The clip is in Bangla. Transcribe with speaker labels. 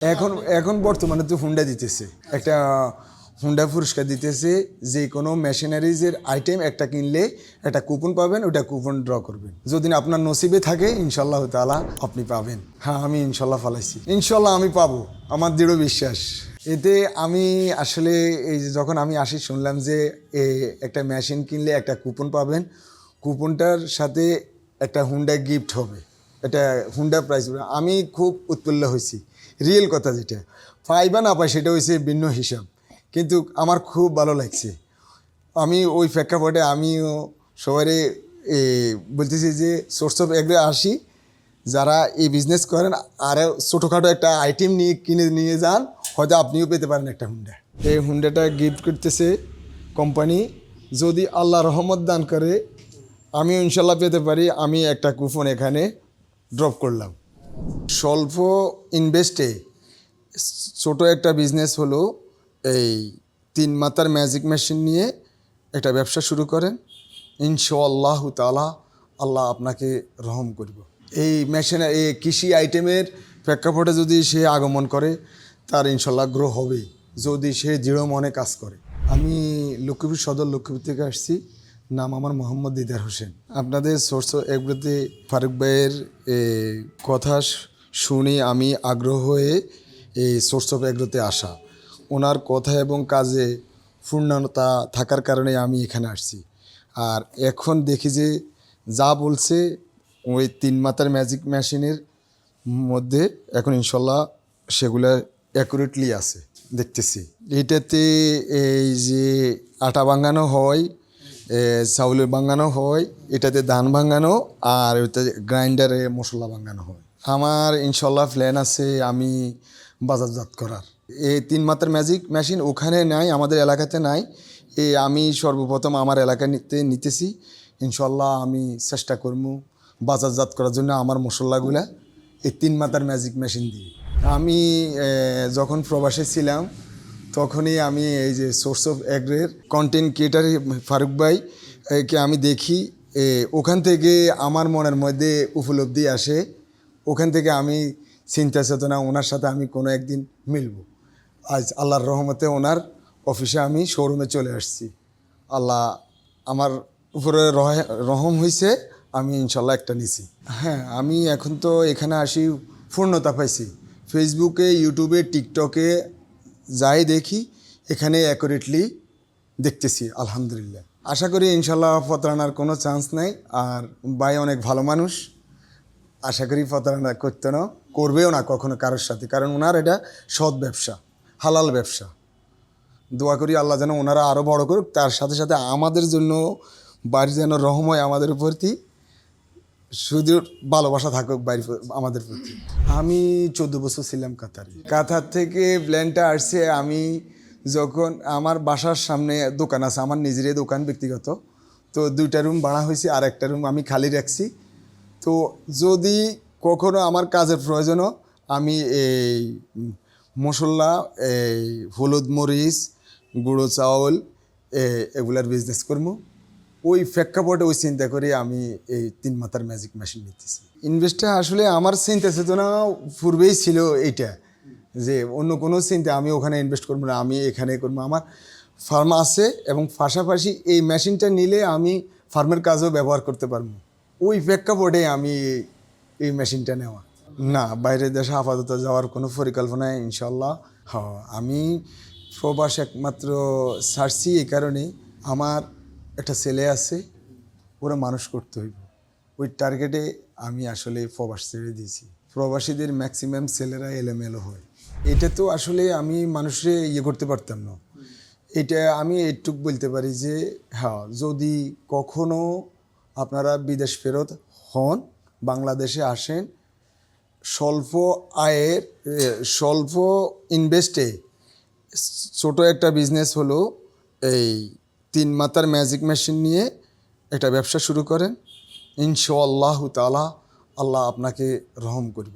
Speaker 1: এখন এখন বর্তমানে তো হুন্ডা দিতেছে, একটা হুন্ডা পুরস্কার দিতেছে। যে কোনো মেশিনারিজের আইটেম একটা কিনলে একটা কুপন পাবেন, ওটা কুপন ড্র করবেন। যদি আপনার নসিবে থাকে ইনশাল্লাহ তাআলা আপনি পাবেন। হ্যাঁ, আমি ইনশাল্লাহ ফালাইছি, ইনশাল্লাহ আমি পাবো, আমার দৃঢ় বিশ্বাস। এতে আমি আসলে এই যে যখন আমি আসি শুনলাম যে একটা মেশিন কিনলে একটা কুপন পাবেন, কুপনটার সাথে একটা হুন্ডা গিফট হবে, এটা হুন্ডা প্রাইস। আমি খুব উৎফুল্ল হয়েছি। রিয়েল কথা যেটা পাই বা না পাই সেটা হয়েছে ভিন্ন হিসাব, কিন্তু আমার খুব ভালো লাগছে। আমি ওই প্রেক্ষাপটে আমিও সবাই বলতেছি যে সোর্স অফ এগ্রে আসি, যারা এই বিজনেস করেন আর ছোটোখাটো একটা আইটেম নিয়ে কিনে নিয়ে যান, হয়তো আপনিও পেতে পারেন একটা হুন্ডা। এই হুন্ডাটা গিফট করতেছে কোম্পানি। যদি আল্লাহ রহমত দান করে আমিও ইনশাল্লাহ পেতে পারি। আমি একটা কুপন এখানে ড্রপ করলাম। স্বল্প ইনভেস্টে ছোট একটা বিজনেস হলো এই 3 মাথার ম্যাজিক মেশিন নিয়ে একটা ব্যবসা শুরু করেন, ইনশাআল্লাহু তাআলা আল্লাহ আপনাকে রহম করব। এই মেশিন এই কৃষি আইটেমের প্রেক্ষাপটে যদি সে আগমন করে তার ইনশাল্লাহ গ্রো হবেই, যদি সে দৃঢ় মনে কাজ করে। আমি লক্ষ্মীপুর সদর লক্ষ্মীপুর থেকে আসছি, নাম আমার মোহাম্মদ দিদার হোসেন। আপনাদের সোর্স এগুলোতে ফারুক ভাইয়ের কথা শুনে আমি আগ্রহ হয়ে এই সোর্স অফ এগ্রোতে আসা। ওনার কথা এবং কাজে পূর্ণতা থাকার কারণে আমি এখানে আসছি। আর এখন দেখি যে যা বলছে ওই 3 মাথার ম্যাজিক মেশিনের মধ্যে এখন ইনশাল্লাহ সেগুলো অ্যাকুরেটলি আছে দেখতেছি। এটাতে এই যে আটা ভাঙানো হয়, চাউলের ভাঙানো হয়, এটাতে ধান ভাঙানো, আর ওইটা গ্রাইন্ডারে মশলা ভাঙানো হয়। আমার ইনশাল্লাহ প্ল্যান আছে আমি বাজারজাত করার। এই 3 মাথার ম্যাজিক মেশিন ওখানে নাই, আমাদের এলাকাতে নাই। আমি সর্বপ্রথম আমার এলাকায় নিতেছি। ইনশাল্লাহ আমি চেষ্টা করব বাজারজাত করার জন্য আমার মশলাগুলা এই 3 মাথার ম্যাজিক মেশিন দিয়ে। আমি যখন প্রবাসে ছিলাম তখনই আমি এই যে সোর্স অফ এগ্রের কন্টেন্ট ক্রিয়েটার ফারুক ভাই কে আমি দেখি, ওখান থেকে আমার মনের মধ্যে উপলব্ধি আসে। ওখান থেকে আমি চিন্তা চেতনা ওনার সাথে আমি কোনো একদিন মিলব। আজ আল্লাহর রহমতে ওনার অফিসে আমি শোরুমে চলে আসছি। আল্লাহ আমার উপরে রহম হয়েছে, আমি ইনশাল্লাহ একটা নিছি। হ্যাঁ, আমি এখন তো এখানে আসি পূর্ণতা পাইছি। ফেসবুকে, ইউটিউবে, টিকটকে যাই দেখি এখানে অ্যাকুরেটলি দেখতেছি আলহামদুলিল্লাহ। আশা করি ইনশাল্লাহ প্রতারণার কোনো চান্স নাই। আর ভাই অনেক ভালো মানুষ, আশা করি প্রতারণা করবেও না কখনো কারোর সাথে, কারণ ওনার এটা সৎ ব্যবসা, হালাল ব্যবসা। দোয়া করি আল্লাহ যেন ওনারা আরও বড় করুক, তার সাথে সাথে আমাদের জন্য বাড়ি যেন রহম হয় আমাদের প্রতি, শুধু ভালোবাসা থাকুক বাড়ি আমাদের প্রতি। আমি 14 বছর ছিলাম কাতারে। কাতার থেকে প্ল্যানটা আসছে আমি যখন আমার বাসার সামনে দোকান আছে, আমার নিজেরই দোকান ব্যক্তিগত, তো 2টা রুম ভাড়া হয়েছে আর একটা রুম আমি খালি রাখছি। তো যদি কখনো আমার কাজের প্রয়োজনও আমি এই মশলা, এই হলুদ মরিচ, গুঁড়ো চাউল এগুলার বিজনেস করবো, ওই প্রেক্ষাপটে ওই চিন্তা করে আমি এই 3 মাথার ম্যাজিক মেশিন নিতেছি। ইনভেস্টটা আসলে আমার চিন্তা চেতনা পূর্বেই ছিল এইটা, যে অন্য কোনো চিন্তা আমি ওখানে ইনভেস্ট করবো না, আমি এখানে করবো। আমার ফার্ম আছে এবং পাশাপাশি এই মেশিনটা নিলে আমি ফার্মের কাজও ব্যবহার করতে পারবো। ওই প্রেক্ষাপটে আমি এই মেশিনটা নেওয়া। না, বাইরের দেশে আপাতত যাওয়ার কোনো পরিকল্পনা ইনশাল্লাহ। হ্যাঁ, আমি প্রবাস একমাত্র ছাড়ছি এই কারণে আমার একটা ছেলে আছে, ওরা মানুষ করতে হইব, ওই টার্গেটে আমি আসলে প্রবাস ছেড়ে দিয়েছি। প্রবাসীদের ম্যাক্সিমাম ছেলেরা এলোমেলো হয়, এটা তো আসলে আমি মানুষে করতে পারতাম না। এটা আমি এইটুক বলতে পারি যে হ্যাঁ, যদি কখনো আপনারা বিদেশ ফেরত হন, বাংলাদেশে আসেন, স্বল্প আয়ের স্বল্প ইনভেস্টে ছোট একটা বিজনেস হলো এই 3 মাথার ম্যাজিক মেশিন নিয়ে একটা ব্যবসা শুরু করেন, ইনশাআল্লাহু তাআলা আল্লাহ আপনাকে রহম করব।